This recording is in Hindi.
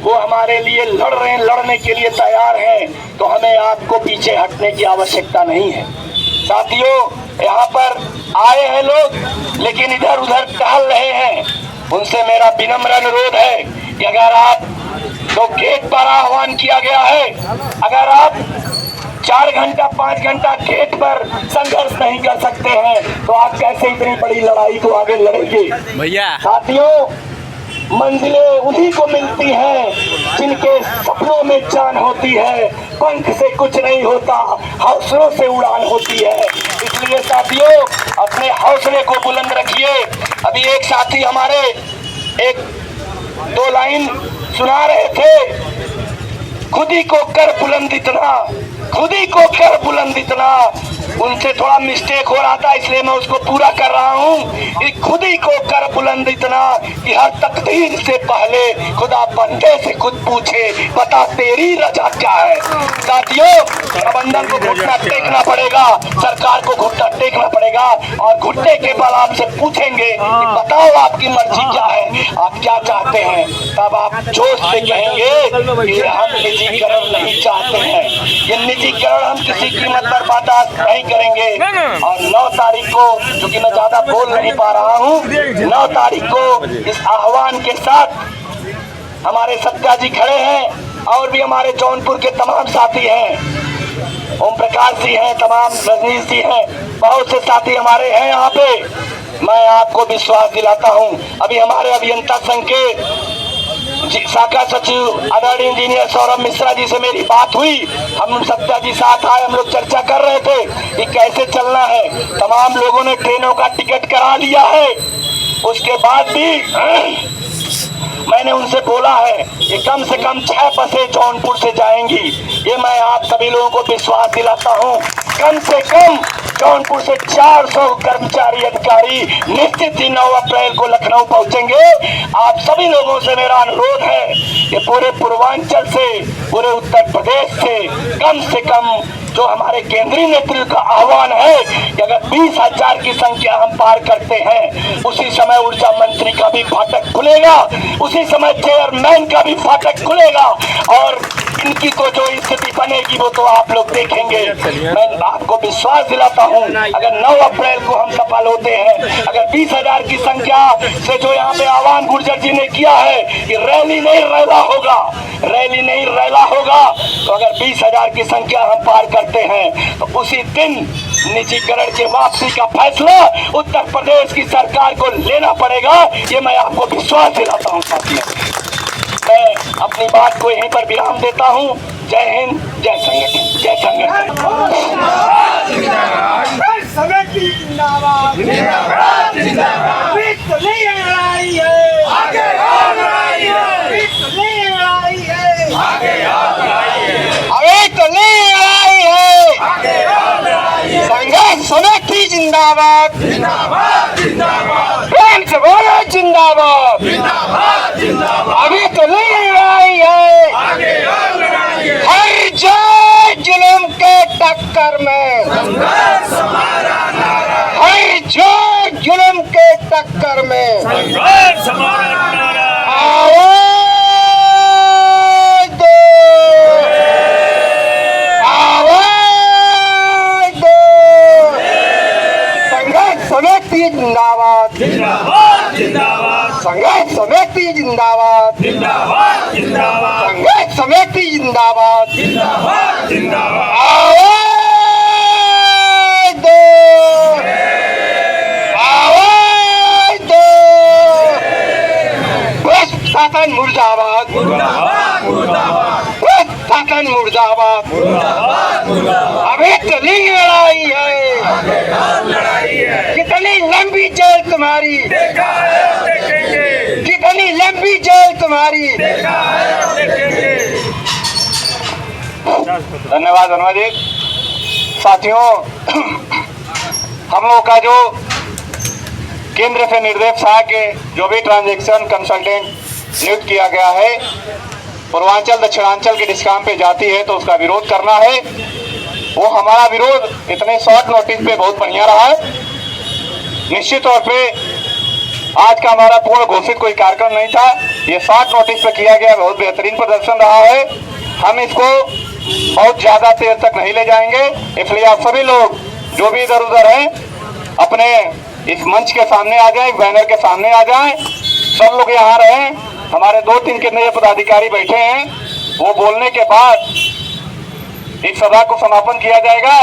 वो हमारे लिए लड़ रहे हैं, लड़ने के लिए तैयार हैं, तो हमें आपको पीछे हटने की आवश्यकता नहीं है। साथियों, यहाँ पर आए हैं लोग लेकिन इधर उधर टहल रहे हैं, उनसे मेरा विनम्र अनुरोध है कि अगर आप तो गेट पर आह्वान किया गया है, अगर आप 4 घंटा 5 घंटा गेट पर संघर्ष नहीं कर सकते हैं तो आप कैसे इतनी बड़ी लड़ाई को आगे लड़ेंगे भैया। साथियों, मंजिलें उन्हीं को मिलती हैं जिनके सपनों में जान होती है, पंख से कुछ नहीं होता, हौसलों से उड़ान होती है। इसलिए साथियों, अपने हौसले को बुलंद रखिए। अभी एक साथी हमारे एक 2 लाइन सुना रहे थे, खुद ही को कर बुलंद इतना, खुद ही को कर बुलंद इतना। उनसे थोड़ा मिस्टेक हो रहा था इसलिए मैं उसको पूरा कर रहा हूँ। खुद ही को कर बुलंद इतना कि हर तकदीर से पहले खुदा बंदे से खुद पूछे, बता तेरी रजा क्या है। साथियों, प्रबंधन को घुटना टेकना पड़ेगा, सरकार को घुटना टेकना पड़ेगा और घुटने के बल आपसे पूछेंगे कि बताओ आपकी मर्जी क्या है, आप क्या चाहते हैं। तब आप जोश से कहेंगे कि हम निजीकरण नहीं चाहते हैं, ये निजीकरण हम किसी कीमत पर बर्दाश्त नहीं करेंगे। और 9 तारीख को, क्योंकि मैं ज्यादा बोल नहीं पा रहा हूँ, 9 तारीख को इस आह्वान के साथ हमारे सत्या जी खड़े हैं और भी हमारे जौनपुर के तमाम साथी हैं, ओम प्रकाश जी हैं, तमाम रजनीश जी हैं, बहुत से साथी हमारे हैं यहाँ पे। मैं आपको विश्वास दिलाता हूँ, अभी हमारे अभियंता संघ के शाखा सचिव आदरणीय इंजीनियर सौरभ मिश्रा जी से मेरी बात हुई, हम सत्या जी साथ आए, हम लोग चर्चा कर रहे थे कि कैसे चलना है। तमाम लोगों ने ट्रेनों का टिकट करा लिया है, उसके बाद भी मैंने उनसे बोला है कि कम से कम 6 बसें जौनपुर से जाएंगी। ये मैं आप सभी लोगों को विश्वास दिलाता हूँ, कम से कम जौनपुर से 400 कर्मचारी अधिकारी निश्चित ही 9 अप्रैल को लखनऊ पहुंचेंगे। आप सभी लोगों से मेरा अनुरोध है कि पूरे पूर्वांचल से, पूरे उत्तर प्रदेश से कम जो हमारे केंद्रीय नेतृत्व का आह्वान है कि अगर 20,000 की संख्या हम पार करते हैं, उसी समय ऊर्जा मंत्री का भी फाटक खुलेगा, उसी समय चेयरमैन का भी फाटक खुलेगा और इनकी तो जो स्थिति बनेगी वो तो आप लोग देखेंगे। मैं आपको विश्वास दिलाता हूं, अगर 9 अप्रैल को हम सफल होते हैं, अगर 20,000 की संख्या से जो यहाँ पे आह्वान गुर्जर जी ने किया है कि रैली नहीं रैला होगा, रैली नहीं रैला होगा, तो अगर 20,000 की संख्या हम पार करते हैं तो उसी दिन निजीकरण की वापसी का फैसला उत्तर प्रदेश की सरकार को लेना पड़ेगा। ये मैं आपको विश्वास दिलाता हूँ साथियों। मैं अपनी बात को यहीं पर विराम देता हूँ। जय हिंद, जय संगठन, जय संगठन। समिति जिंदाबाद, प्रेम से बोलो जिंदाबाद, अभी तो नहीं लड़ाई है, हर जोर जुल्म के टक्कर में, हर जोर जुल्म के टक्कर में आवाज दो, आवाज दो। संघर्ष समिति जिंदाबाद, संघर्ष समिति जिंदाबाद, संघर्ष समिति जिंदाबाद, आवाज दो, आवाज दो। भ्रष्ट शासन मुर्दाबाद, भ्रष्ट शासन मुर्दाबाद। अभी चली लड़ाई है, कितनी लंबी जेल तुम्हारी, कितनी लंबी जेल तुम्हारी। धन्यवाद अनुवादित साथियों। हम लोग का जो केंद्र से निर्देश है कि जो भी ट्रांजैक्शन कंसल्टेंट नियुक्त किया गया है पूर्वांचल दक्षिणांचल के डिस्काम पे जाती है तो उसका विरोध करना है। वो हमारा विरोध इतने शॉर्ट नोटिस पे बहुत बढ़िया रहा है। निश्चित तौर पे आज का हमारा पूर्ण घोषित कोई कार्यक्रम नहीं था, ये शॉर्ट नोटिस पे किया गया, बहुत बेहतरीन प्रदर्शन रहा है। हम इसको बहुत ज्यादा देर तक नहीं ले जाएंगे, इसलिए आप सभी लोग जो भी इधर उधर हैं अपने इस मंच के सामने आ जाएं, बैनर के सामने आ जाएं, सब लोग यहाँ रहें। हमारे 2-3 केंद्रीय पदाधिकारी बैठे हैं, वो बोलने के बाद इस सभा को समापन किया जाएगा।